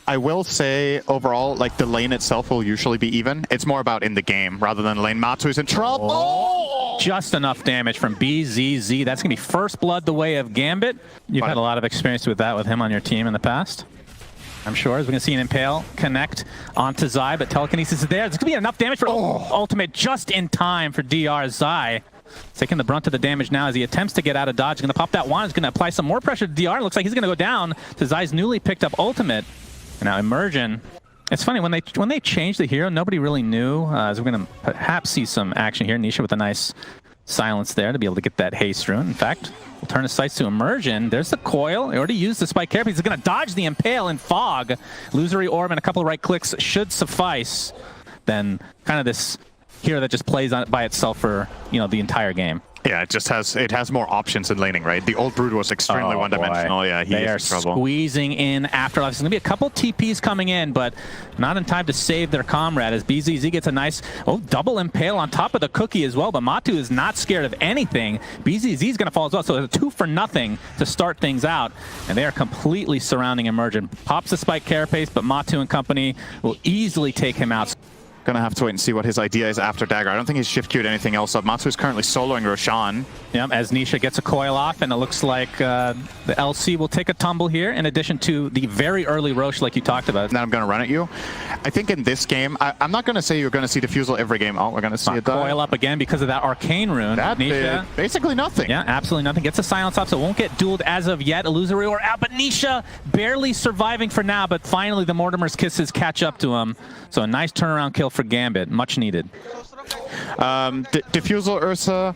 I will say, overall, like, the lane itself will usually be even. It's more about in the game, rather than lane. Matu's in trouble! Oh! Just enough damage from BZZ. That's going to be first blood the way of Gambit. You've had a lot of experience with that with him on your team in the past. I'm sure, as we're going to see an Impale connect onto Zai, but Telekinesis is there. There's going to be enough damage for ultimate just in time for DR. Zai taking the brunt of the damage now as he attempts to get out of dodge. He's going to pop that wand. He's going to apply some more pressure to DR. Looks like he's going to go down to Zai's newly picked up ultimate. And now Immersion. It's funny, when they changed the hero, nobody really knew. As we're going to perhaps see some action here. Nisha with a nice silence there to be able to get that haste rune. In fact, we'll turn his sights to Immersion. There's the coil. He already used the spike carapace. He's going to dodge the Impale in Fog. Illusory Orb and a couple of right clicks should suffice. Then kind of this hero that just plays on it by itself for, you know, the entire game. Yeah, it has more options in laning, right? The old Brood was extremely one-dimensional. Yeah, he is in trouble. Squeezing in Afterlife. There's going to be a couple TPs coming in, but not in time to save their comrade as BZZ gets a nice double Impale on top of the cookie as well. But Matu is not scared of anything. BZZ is going to fall as well, so it's a 2 for nothing to start things out. And they are completely surrounding Immersion. Pops the spike carapace, but Matu and company will easily take him out. Gonna have to wait and see what his idea is after Dagger. I don't think he's shift queued anything else up. Matu is currently soloing Roshan. Yep, as Nisha gets a coil off, and it looks like the LC will take a tumble here, in addition to the very early Roche like you talked about. Now I'm gonna run at you. I think in this game, I'm not gonna say you're gonna see Diffusal every game. Oh, we're gonna see it coil up again because of that arcane rune. That Nisha, basically nothing. Yeah, absolutely nothing. Gets a silence off, so it won't get dueled as of yet. Illusory or out, but Nisha barely surviving for now, but finally the Mortimer's Kisses catch up to him. So a nice turnaround kill for Gambit. Much needed. Diffusal Ursa,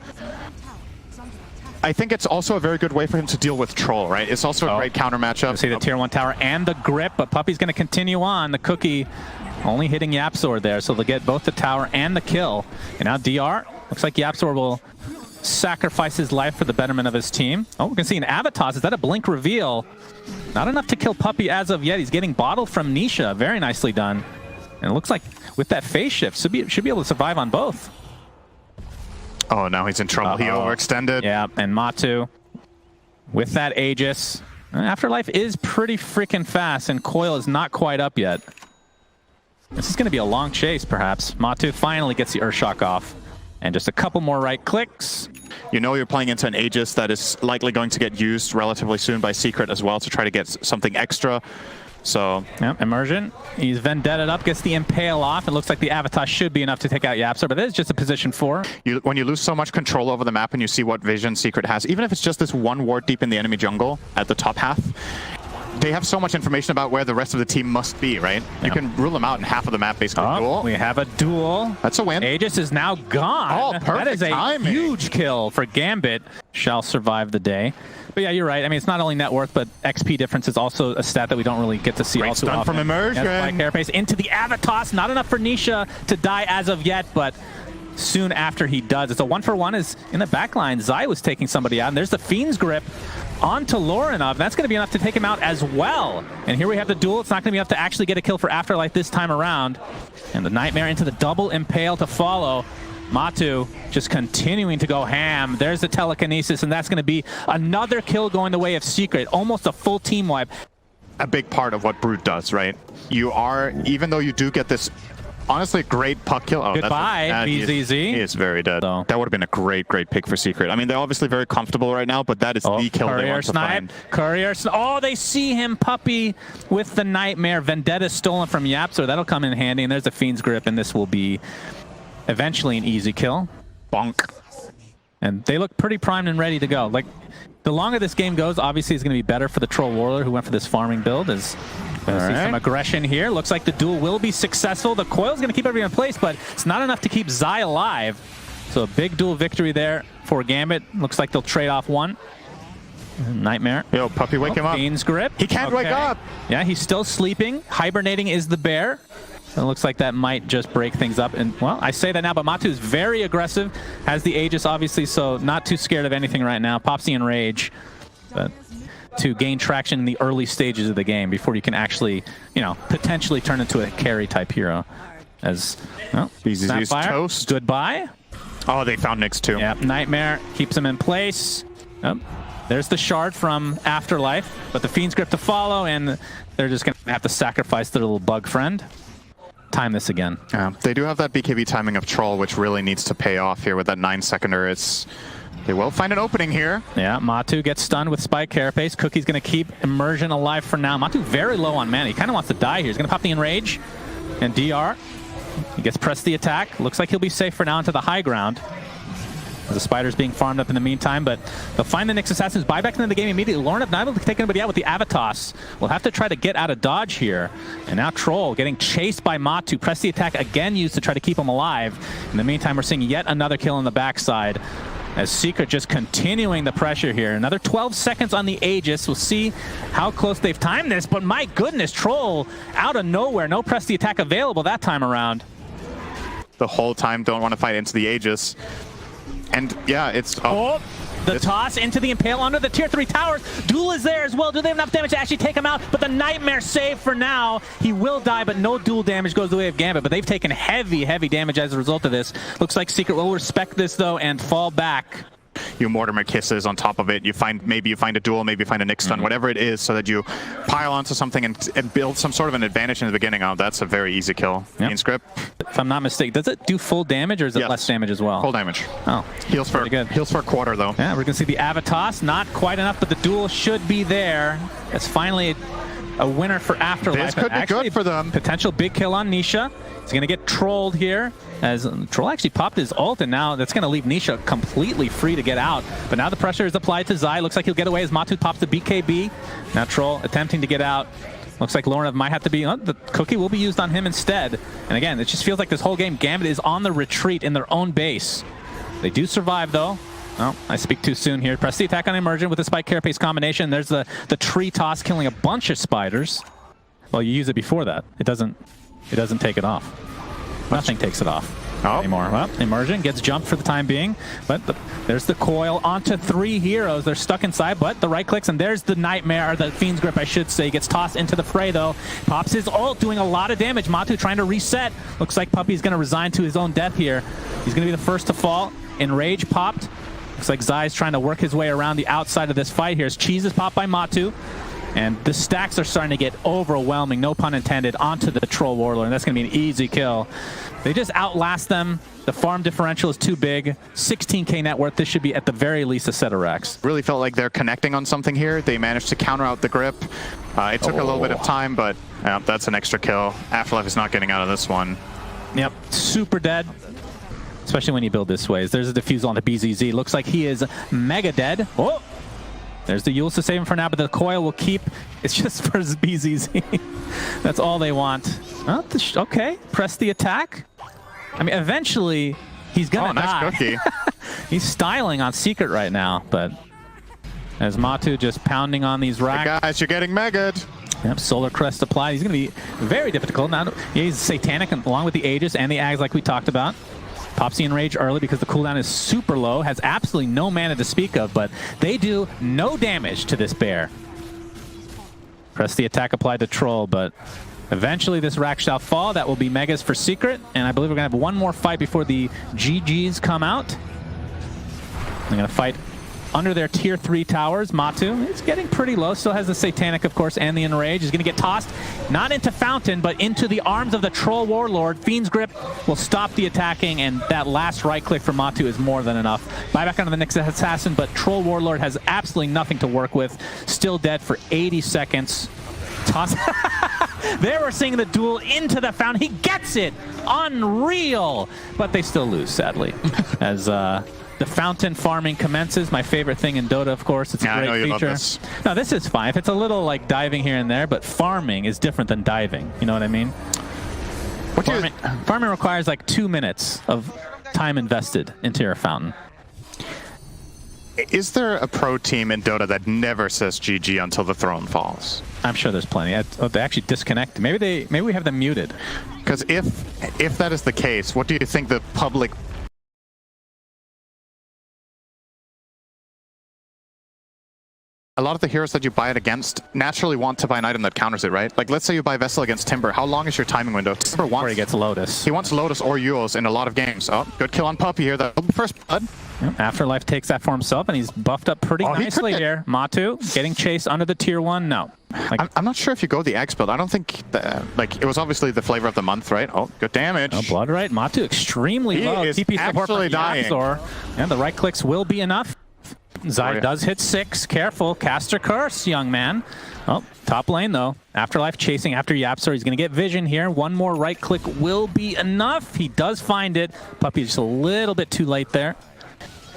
I think it's also a very good way for him to deal with Troll, right? It's also a great counter matchup. See the tier 1 tower and the grip, but Puppey's going to continue on. The cookie only hitting YapzOr there, so they'll get both the tower and the kill. And now DR, looks like YapzOr will sacrifice his life for the betterment of his team. Oh, we can see an Avatos. Is that a blink reveal? Not enough to kill Puppey as of yet. He's getting bottled from Nisha. Very nicely done. And it looks like with that phase shift, should be able to survive on both. Oh, now he's in trouble. He overextended. Yeah, and Matu with that Aegis. Afterlife is pretty freaking fast, and Coil is not quite up yet. This is going to be a long chase, perhaps. Matu finally gets the Earthshock off. And just a couple more right clicks. You know you're playing into an Aegis that is likely going to get used relatively soon by Secret as well to try to get something extra. So, yeah, Immersion. He's vendetted up, gets the Impale off. It looks like the Avatar should be enough to take out YapzOr, but that is just a position 4. When you lose so much control over the map and you see what vision Secret has, even if it's just this one ward deep in the enemy jungle at the top half, they have so much information about where the rest of the team must be, right? You can rule them out in half of the map, basically. Oh, we have a duel. That's a win. Aegis is now gone. Oh, perfect That is a timing. huge kill for Gambit. Shall survive the day. But yeah, you're right. I mean, it's not only net worth, but XP difference is also a stat that we don't really get to see all too often. From Immersion. Yes, carapace into the Avatos. Not enough for Nisha to die as of yet, but soon after he does. It's a 1-for-1 is in the back line. Zai was taking somebody out, and there's the Fiend's Grip onto Lorinov. That's going to be enough to take him out as well. And here we have the duel. It's not going to be enough to actually get a kill for Afterlife this time around. And the Nightmare into the double Impale to follow. Matu just continuing to go ham. There's the Telekinesis, and that's going to be another kill going the way of Secret. Almost a full team wipe. A big part of what Brood does, right? You are, even though you do get this honestly great puck kill. Oh, goodbye, BZZ. He is very dead. So. That would have been a great pick for Secret. I mean, they're obviously very comfortable right now, but that is the kill they want to find. Courier snipe. Oh, they see him, Puppey, with the Nightmare. Vendetta stolen from YapzOr. That'll come in handy, and there's the Fiend's Grip, and this will be eventually an easy kill. Bonk. And they look pretty primed and ready to go. Like, the longer this game goes, obviously it's going to be better for the Troll Warlord who went for this farming build. As see some aggression here. Looks like the duel will be successful. The coil's going to keep everyone in place, but it's not enough to keep Zai alive. So a big duel victory there for Gambit. Looks like they'll trade off one. Nightmare. Yo, Puppey, wake him up. Fiend's Grip. He can't wake up. Yeah, he's still sleeping. Hibernating is the bear. It looks like that might just break things up. And, well, I say that now, but Matu is very aggressive. Has the Aegis, obviously, so not too scared of anything right now. Pops the Enrage. But to gain traction in the early stages of the game before you can actually, you know, potentially turn into a carry-type hero. As, well, BZZ's toast. Goodbye. Oh, they found Nyx, too. Yep, Nightmare keeps him in place. Yep. There's the shard from Afterlife, but the Fiend's Grip to follow, and they're just going to have to sacrifice their little bug friend. Time this again. Yeah, they do have that BKB timing of Troll, which really needs to pay off here with that 9-seconder. They will find an opening here. Yeah, Matu gets stunned with Spike Carapace. Cookie's going to keep Immersion alive for now. Matu very low on mana. He kind of wants to die here. He's going to pop the Enrage and DR. He gets pressed the attack. Looks like he'll be safe for now into the high ground. The Spider's being farmed up in the meantime, but they'll find the Nyx Assassins, buy back into the game immediately. Lorna not able to take anybody out with the Avatos. We'll have to try to get out of dodge here. And now Troll getting chased by Matu. Press the attack again used to try to keep him alive. In the meantime, we're seeing yet another kill on the backside. As Secret just continuing the pressure here. Another 12 seconds on the Aegis. We'll see how close they've timed this, but my goodness, Troll out of nowhere. No press the attack available that time around. The whole time don't want to fight into the Aegis. And yeah, it's... The toss into the Impale under the tier 3 towers. Duel is there as well. Do they have enough damage to actually take him out? But the Nightmare save for now. He will die, but no duel damage goes the way of Gambit. But they've taken heavy, heavy damage as a result of this. Looks like Secret will respect this, though, and fall back. You Mortimer Kisses on top of it. Maybe you find a duel, maybe you find a Nyx stun, whatever it is, so that you pile onto something and build some sort of an advantage in the beginning. Oh, that's a very easy kill. Yep. Script. If I'm not mistaken, does it do full damage or is it less damage as well? Full damage. Oh, heals for good. Heals for a quarter though. Yeah, we're gonna see the Avatos. Not quite enough, but the duel should be there. It's finally a winner for Afterlife. This could be good for them. Potential big kill on Nisha. He's going to get trolled here, as Troll actually popped his ult, and now that's going to leave Nisha completely free to get out. But now the pressure is applied to Zai. Looks like he'll get away as Matu pops the BKB. Now Troll attempting to get out. Looks like Lorna might have to be... the Cookie will be used on him instead. And again, it just feels like this whole game, Gambit is on the retreat in their own base. They do survive, though. Oh, I speak too soon here. Press the attack on Emergent with the Spike Carapace combination. There's the tree toss killing a bunch of spiders. Well, you use it before that. It doesn't take it off. Nothing takes it off anymore. Well, Emergent gets jumped for the time being, but there's the coil onto 3 heroes. They're stuck inside, but the right clicks, and there's the Nightmare, or the Fiend's Grip, I should say. Gets tossed into the fray, though. Pops his ult, doing a lot of damage. Matu trying to reset. Looks like Puppy's going to resign to his own death here. He's going to be the first to fall. Enrage popped. Looks like Zai's trying to work his way around the outside of this fight here. As Cheese is popped by Matu. And the stacks are starting to get overwhelming, no pun intended, onto the Troll Warlord. And that's going to be an easy kill. They just outlast them. The farm differential is too big. 16k net worth. This should be, at the very least, a set of racks. Really felt like they're connecting on something here. They managed to counter out the grip. It took a little bit of time, but that's an extra kill. Afterlife is not getting out of this one. Yep, super dead. Especially when you build this way. There's a defusal onto BZZ. Looks like he is mega dead. Oh! There's the Yules to save him for now, but the coil will keep. It's just for BZZ. That's all they want. Oh, okay, press the attack. I mean, eventually, he's gonna die. Nice cookie. He's styling on Secret right now, but as Matu just pounding on these racks. Hey guys, you're getting megged. Yep, Solar Crest applied. He's gonna be very difficult. Now, he's Satanic along with the Aegis and the Ags like we talked about. Pops the Enrage early because the cooldown is super low, has absolutely no mana to speak of, but they do no damage to this bear. Press the attack applied to Troll, but eventually this rack shall fall. That will be Megas for Secret, and I believe we're going to have one more fight before the GGs come out. They're going to fight under their tier 3 towers. Matu is getting pretty low, still has the Satanic, of course, and the Enrage. He's going to get tossed, not into Fountain, but into the arms of the Troll Warlord. Fiend's Grip will stop the attacking, and that last right click for Matu is more than enough. Buyback onto the Nyx Assassin, but Troll Warlord has absolutely nothing to work with. Still dead for 80 seconds. Toss. There we're seeing the duel into the Fountain. He gets it! Unreal! But they still lose, sadly. As, the fountain farming commences. My favorite thing in Dota, of course. It's a great feature. Love this. No, this is fine. If it's a little like diving here and there, but farming is different than diving. You know what I mean? Farming requires like 2 minutes of time invested into your fountain. Is there a pro team in Dota that never says GG until the throne falls? I'm sure there's plenty. Oh, they actually disconnect. Maybe we have them muted. Because if that is the case, what do you think the public... A lot of the heroes that you buy it against naturally want to buy an item that counters it, right? Like, let's say you buy Vessel against Timber. How long is your timing window? Timber wants... Or he gets Lotus. He wants Lotus or Yules in a lot of games. Oh, good kill on Puppy here. That'll be first blood. Afterlife takes that for himself, and he's buffed up pretty nicely here. Matu getting chased under the tier 1. No. I'm not sure if you go the X build. I don't think, like, it was obviously the flavor of the month, right? Oh, good damage. Oh, blood right. Matu extremely low. Is TP support from dying. Yapzor. And the right clicks will be enough. Zai does hit 6. Careful. Caster Curse, young man. Oh, top lane, though. Afterlife chasing after Yapzor. He's going to get vision here. One more right click will be enough. He does find it. Puppy just a little bit too late there.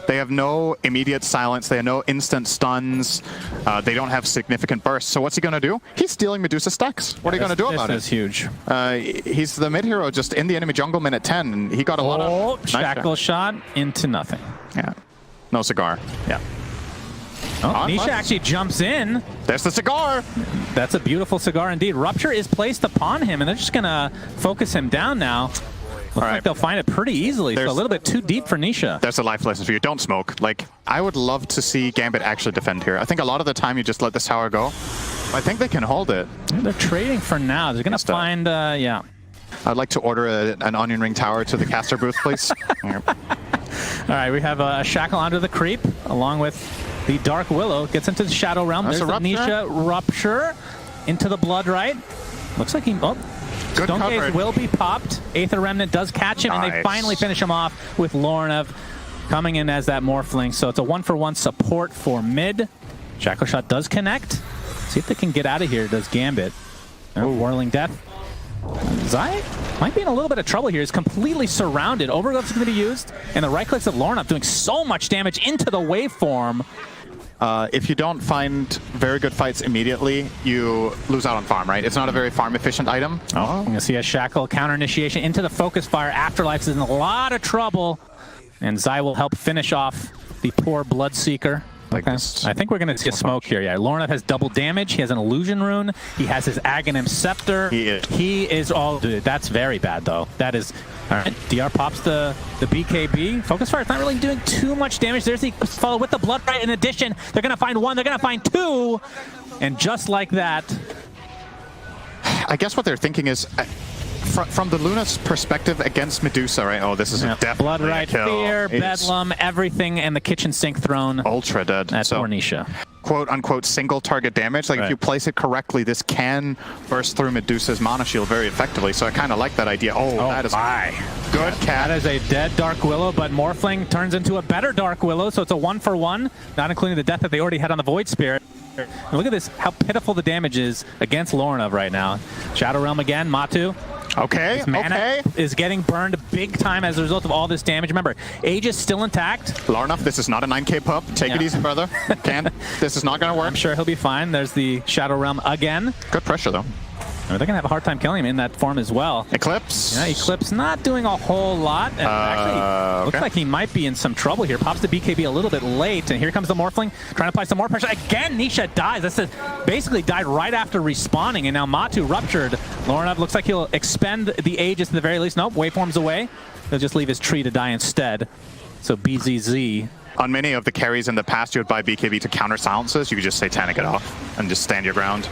They have no immediate silence. They have no instant stuns. They don't have significant bursts. So what's he going to do? He's stealing Medusa stacks. What are you going to do about it? This is huge. He's the mid hero just in the enemy jungle minute 10. And he got a lot of... Shackle shot into nothing. Yeah. No cigar. Yeah. Oh, Nisha actually jumps in. There's the cigar. That's a beautiful cigar indeed. Rupture is placed upon him, and they're just going to focus him down now. Looks like they'll find it pretty easily. So a little bit too deep for Nisha. There's a life lesson for you. Don't smoke. Like, I would love to see Gambit actually defend here. I think a lot of the time you just let this tower go. I think they can hold it. Yeah, they're trading for now. They're going to find, yeah. I'd like to order an onion ring tower to the caster booth, please. All right, we have a Shackle onto the creep, along with the Dark Willow. Gets into the Shadow Realm. There's the Nisha Rupture into the Blood Right. Looks like he... Oh. Stone Gaze will be popped. Aether Remnant does catch him, and they finally finish him off with Lornev coming in as that Morphling. So it's a 1-for-1 support for mid. Shackle Shot does connect. See if they can get out of here, does Gambit. Whirling Death. Zai might be in a little bit of trouble here. He's completely surrounded. Overload's going to be used, and the right clicks of Lornev doing so much damage into the waveform. If you don't find very good fights immediately, you lose out on farm, right? It's not a very farm-efficient item. Oh, I'm going to see a Shackle counter initiation into the Focus Fire. Afterlife is in a lot of trouble, and Zai will help finish off the poor Bloodseeker. Okay. I think we're going to see a smoke here. Yeah, Lornev has double damage. He has an Illusion Rune. He has his Aghanim Scepter. He is all... Dude, that's very bad, though. That is... All right, DR pops the BKB. Focus Fire is not really doing too much damage. There's the follow with the Blood Right in addition. They're going to find 1. They're going to find 2. And just like that... I guess what they're thinking is... From the Luna's perspective against Medusa, right? Oh, this is definitely Blood Right, Fear, Bedlam, everything, and the kitchen sink throne. Ultra dead. That's Nisha. Quote-unquote single target damage. Like, if you place it correctly, this can burst through Medusa's mana shield very effectively. So I kind of like that idea. Oh, that is good cat. That is a dead Dark Willow, but Morphling turns into a better Dark Willow, so it's a 1-for-1, not including the death that they already had on the Void Spirit. And look at this, how pitiful the damage is against Lornev right now. Shadow Realm again, Matu. Okay, mana is getting burned big time as a result of all this damage. Remember, Age is still intact. Larnoff, this is not a 9k pup. Take it easy, brother. This is not going to work. I'm sure he'll be fine. There's the Shadow Realm again. Good pressure, though. They're going to have a hard time killing him in that form as well. Eclipse. Yeah, Eclipse not doing a whole lot. And actually, looks like he might be in some trouble here. Pops the BKB a little bit late, and here comes the Morphling, trying to apply some more pressure. Again, Nisha dies. This is basically died right after respawning, and now Matu ruptured. Lornev looks like he'll expend the Aegis at the very least. Nope, waveform's away. He'll just leave his tree to die instead. So BZZ. On many of the carries in the past, you would buy BKB to counter silences. You could just Satanic it off and just stand your ground.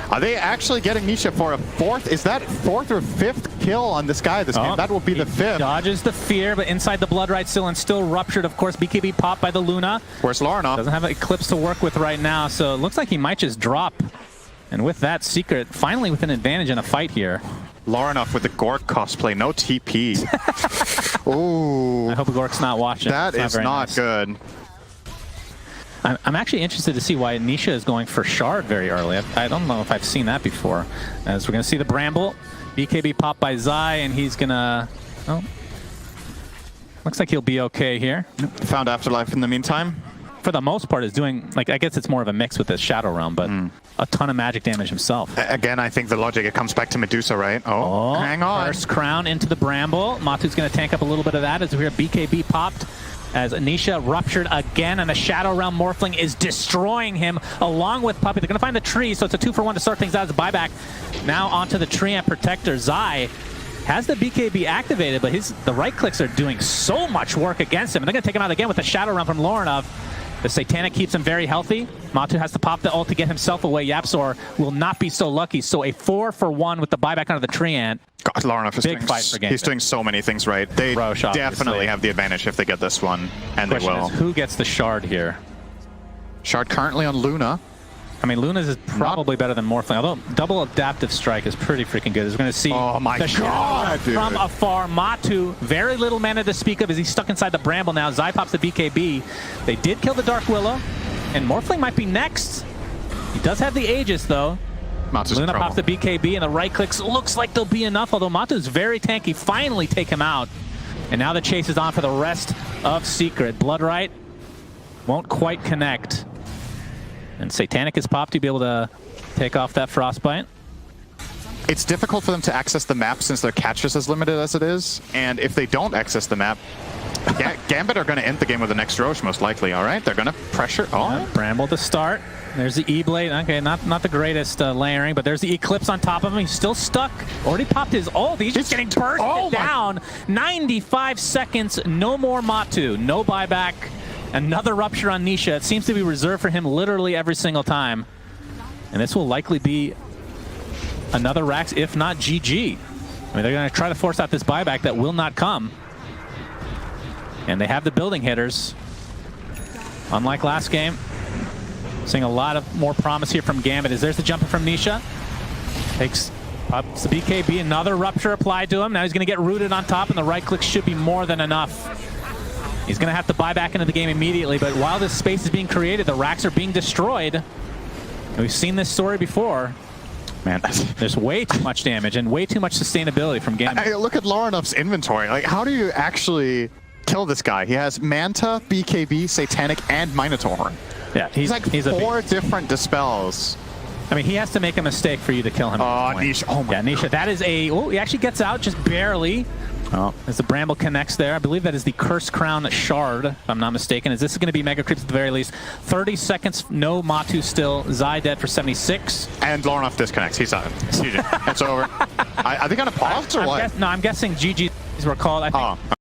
Are they actually getting Nisha for a 4th? Is that 4th or 5th kill on this guy this game? That will be the 5th. Dodges the fear, but inside the Blood Right still, and still ruptured. Of course, BKB popped by the Luna. Where's Lorna? Doesn't have an Eclipse to work with right now, so it looks like he might just drop. And with that, Secret finally with an advantage in a fight here. Lornoff with the Gork cosplay, no TP. Ooh. I hope Gork's not watching. That is not good. I'm actually interested to see why Nisha is going for Shard very early. I don't know if I've seen that before. As we're going to see the Bramble. BKB popped by Zai, and he's going to... Oh. Looks like he'll be okay here. Found Afterlife in the meantime. For the most part, is doing... Like, I guess it's more of a mix with this Shadow Realm, but a ton of magic damage himself. Again, I think the logic, it comes back to Medusa, right? Oh, hang on. First Crown into the Bramble. Matu's going to tank up a little bit of that as we hear BKB popped. As Nisha ruptured again, and the Shadow Realm Morphling is destroying him along with Puppy. They're going to find the tree, so it's a 2-for-1 to start things out as a buyback. Now onto the Tree and Protector. Zai has the BKB activated, but the right clicks are doing so much work against him. And they're going to take him out again with the Shadow Realm from Lornev. The Satanic keeps him very healthy. Matu has to pop the ult to get himself away. Yapzor will not be so lucky. So a 4-for-1 with the buyback under the tree ant. God, Larenov is Big fight for Gambit. He's doing so many things right. They Roche, definitely have the advantage if they get this one, and they Question will. is, who gets the shard here? Shard currently on Luna. I mean, Luna's is probably better than Morphling, although double adaptive strike is pretty freaking good. As we're going to see Oh my God, dude. from afar. Matu, very little mana to speak of as he's stuck inside the bramble now. Zai pops the BKB. They did kill the Dark Willow, and Morphling might be next. He does have the Aegis, though. Matu's Luna in trouble. pops the BKB, and the right clicks looks like they'll be enough, although Matu's very tanky. Finally take him out. And now the chase is on for the rest of Secret. Bloodright won't quite connect. And Satanic is popped to be able to take off that Frostbite. It's difficult for them to access the map since their catch is as limited as it is, and if they don't access the map, Gambit are going to end the game with the next Roche, most likely, all right? They're going to pressure... Oh, Bramble to start. There's the E-Blade. Okay, not the greatest layering, but there's the Eclipse on top of him. He's still stuck. Already popped his ult. He's just getting bursted down. 95 seconds. No more Matu. No buyback. Another Rupture on Nisha. It seems to be reserved for him literally every single time. And this will likely be another Rax, if not GG. I mean, they're going to try to force out this buyback that will not come. And they have the building hitters. Unlike last game. Seeing a lot of more promise here from Gambit. As there's the jumper from Nisha. Pops the BKB. Another Rupture applied to him. Now he's going to get rooted on top, and the right click should be more than enough. He's going to have to buy back into the game immediately, but while this space is being created, the racks are being destroyed. And we've seen this story before. man. There's way too much damage and way too much sustainability from Gambit. Look at Larenov's inventory. Like, how do you actually kill this guy? He has Manta, BKB, Satanic, and Minotaur. Yeah, he's like he's four different dispels. I mean, he has to make a mistake for you to kill him. Nisha. Oh my God. Nisha, that is a... Oh, he actually gets out just barely. Oh, as the Bramble connects there. I believe that is the Curse Crown shard, if I'm not mistaken. As this is going to be Mega Creeps at the very least. 30 seconds, no Matu still. Zai dead for 76. And Larenov disconnects. He's out. It's over. Are they going to pause or what? No, I'm guessing GG's were called. I think